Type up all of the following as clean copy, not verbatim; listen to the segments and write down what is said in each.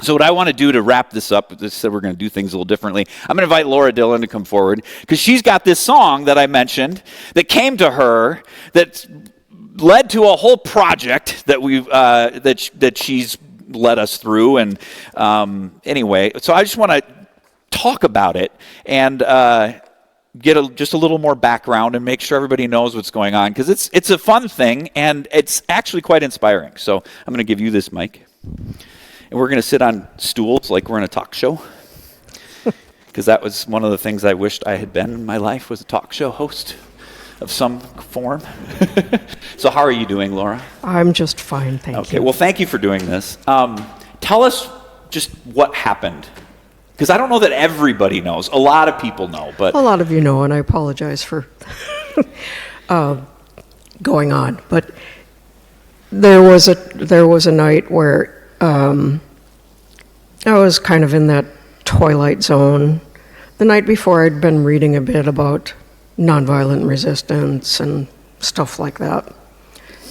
So what I want to do to wrap this up, this said we're going to do things a little differently. I'm going to invite Laura Dillon to come forward because she's got this song that I mentioned that came to her that led to a whole project that that she's led us through. And anyway, so I just want to talk about it and get just a little more background and make sure everybody knows what's going on because it's a fun thing and it's actually quite inspiring. So I'm going to give you this mic. And we're going to sit on stools like we're in a talk show. Because that was one of the things I wished I had been in my life, was a talk show host of some form. So how are you doing, Laura? I'm just fine, thank you. Okay, well, thank you for doing this. Tell us just what happened. Because I don't know that everybody knows. A lot of people know, but... A lot of you know, and I apologize for going on. But there was a night where I was kind of in that twilight zone. The night before, I'd been reading a bit about nonviolent resistance and stuff like that.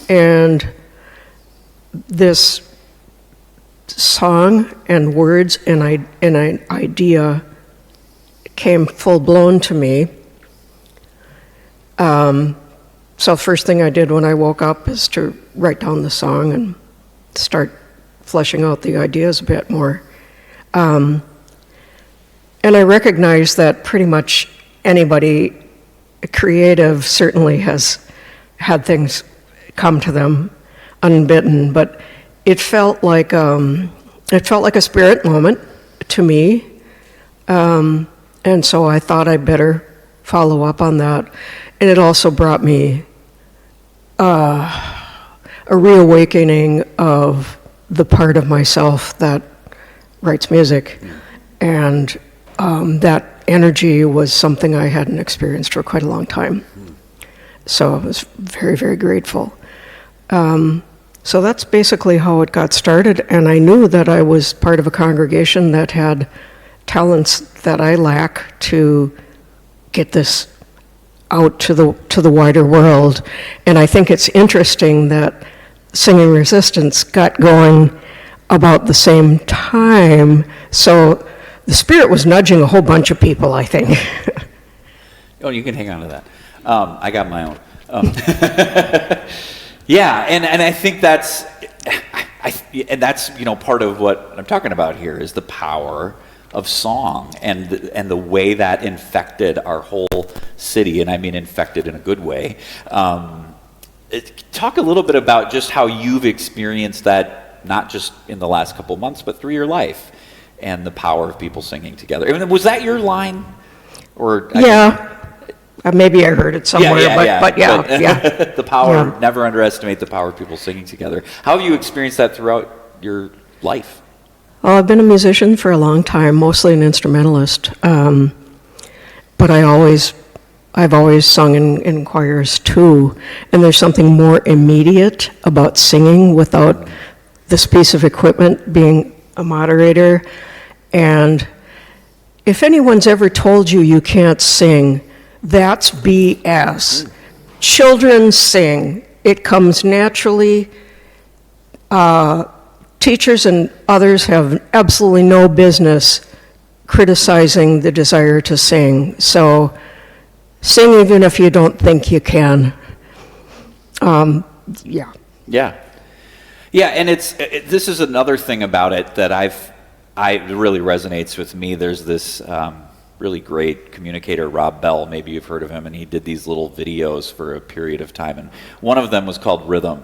And this song and words and an idea came full-blown to me. So first thing I did when I woke up is to write down the song and start fleshing out the ideas a bit more. And I recognize that pretty much anybody creative certainly has had things come to them unbidden, but it felt like a spirit moment to me. And so I thought I'd better follow up on that. And it also brought me a reawakening of the part of myself that writes music. And that energy was something I hadn't experienced for quite a long time. So I was very, very grateful. So that's basically how it got started. And I knew that I was part of a congregation that had talents that I lack to get this out to the wider world. And I think it's interesting that Singing Resistance got going about the same time. So the Spirit was nudging a whole bunch of people, I think. Oh, you can hang on to that. I got my own. Yeah, and I think that's part of what I'm talking about here is the power of song and the way that infected our whole city, and I mean infected in a good way. Talk a little bit about just how you've experienced that, not just in the last couple of months, but through your life, and the power of people singing together. I mean, was that your line? Or yeah. Maybe I heard it somewhere, but yeah. The power, never underestimate the power of people singing together. How have you experienced that throughout your life? Well, I've been a musician for a long time, mostly an instrumentalist. But I've always sung in choirs too. And there's something more immediate about singing without this piece of equipment being a moderator. And if anyone's ever told you you can't sing, that's BS. Children sing. It comes naturally. Teachers and others have absolutely no business criticizing the desire to sing. So sing even if you don't think you can. Yeah. Yeah, and this is another thing about it that it really resonates with me. There's this really great communicator, Rob Bell, maybe you've heard of him, and he did these little videos for a period of time, and one of them was called Rhythm,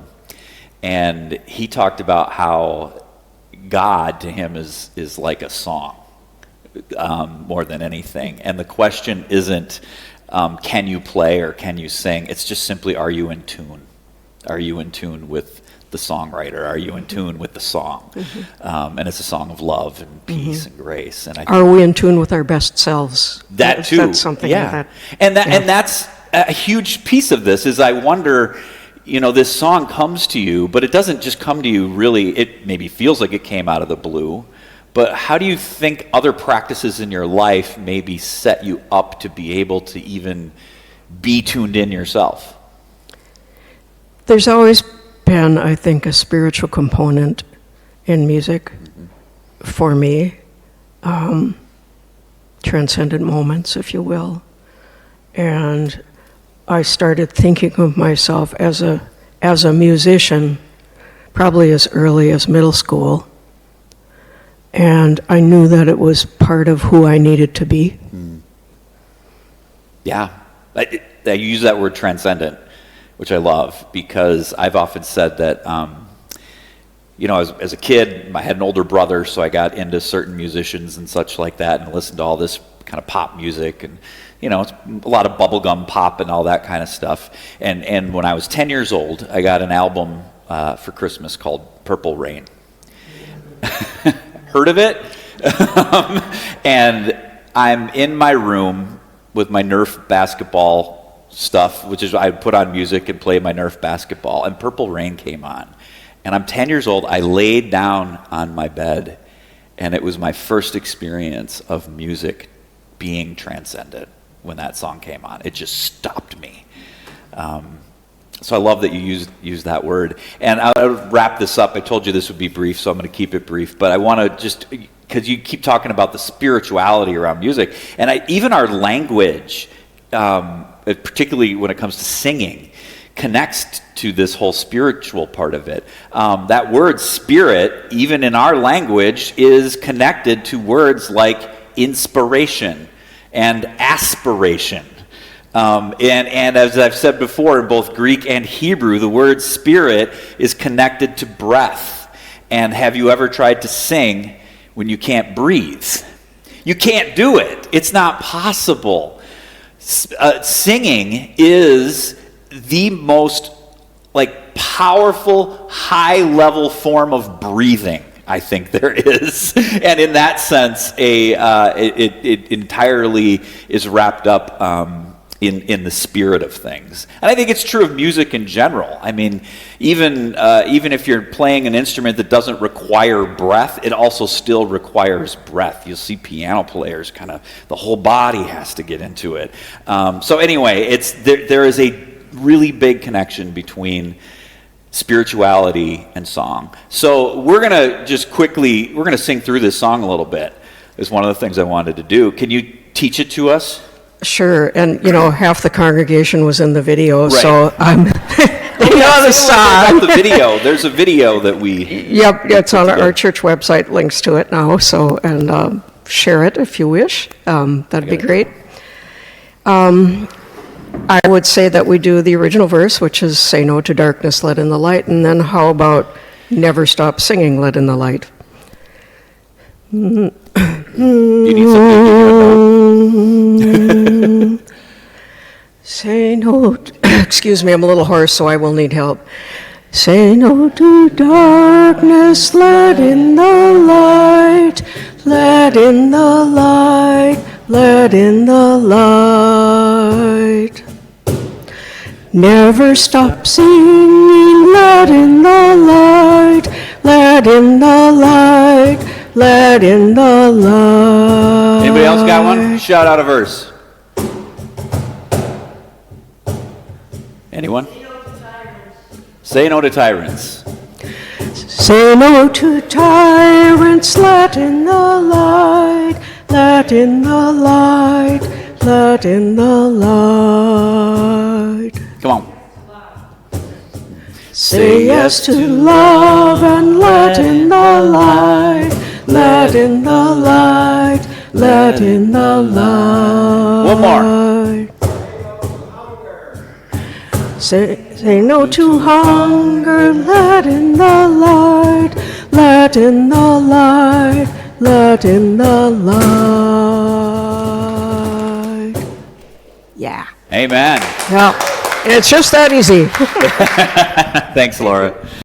and he talked about how God to him is like a song more than anything, and the question isn't can you play or can you sing, it's just simply are you in tune? Are you in tune with the songwriter? Are you in tune with the song? And it's a song of love and peace and grace. And are we in tune with our best selves? That too. That's something. Yeah. And that's a huge piece of this. Is I wonder, this song comes to you, but it doesn't just come to you. Really, it maybe feels like it came out of the blue. But how do you think other practices in your life maybe set you up to be able to even be tuned in yourself? There's always been, I think, a spiritual component in music. for me, transcendent moments, if you will. And I started thinking of myself as a musician, probably as early as middle school. And I knew that it was part of who I needed to be. Yeah. I use that word transcendent, which I love, because I've often said that, as a kid, I had an older brother, so I got into certain musicians and such like that and listened to all this kind of pop music and, it's a lot of bubblegum pop and all that kind of stuff. And when I was 10 years old, I got an album for Christmas called Purple Rain. Heard of it? And I'm in my room with my Nerf basketball stuff, which is I would put on music and play my Nerf basketball, and Purple Rain came on. And I'm 10 years old. I laid down on my bed, and it was my first experience of music being transcendent when that song came on. It just stopped me. So I love that you use that word. And I'll wrap this up. I told you this would be brief, so I'm going to keep it brief. But I want to just, because you keep talking about the spirituality around music, and even our language, particularly when it comes to singing, connects to this whole spiritual part of it. That word spirit, even in our language, is connected to words like inspiration and aspiration. And as I've said before, in both Greek and Hebrew, the word spirit is connected to breath. And have you ever tried to sing when you can't breathe? You can't do it. It's not possible. Singing is the most powerful, high-level form of breathing I think there is. And in that sense, it entirely is wrapped up in the spirit of things. And I think it's true of music in general. I mean, even if you're playing an instrument that doesn't require breath, it also still requires breath. You'll see piano players the whole body has to get into it. So anyway, there is a really big connection between spirituality and song. So we're going to sing through this song a little bit. It's one of the things I wanted to do. Can you teach it to us? Sure, and half the congregation was in the video, right. So I'm the song. About the video. There's a video that we. Yep, it's on our church website. Links to it now. So share it if you wish. That'd be great. I would say that we do the original verse, which is "Say no to darkness, let in the light," and then how about "Never stop singing, let in the light." You need something to Say no, excuse me, I'm a little hoarse, so I will need help. Say no to darkness, let in the light, let in the light, let in the light. Never stop singing, let in the light, let in the light, let in the light. Anybody else got one? Shout out a verse. Anyone? Say no to tyrants. Say no to tyrants, let in the light, let in the light, let in the light. Come on. Say yes to love and let in the light, let in the light, let in the light. One more. Say no to hunger, let in the light, let in the light, let in the light. Yeah. Amen. Yeah. It's just that easy. Thanks, Laura.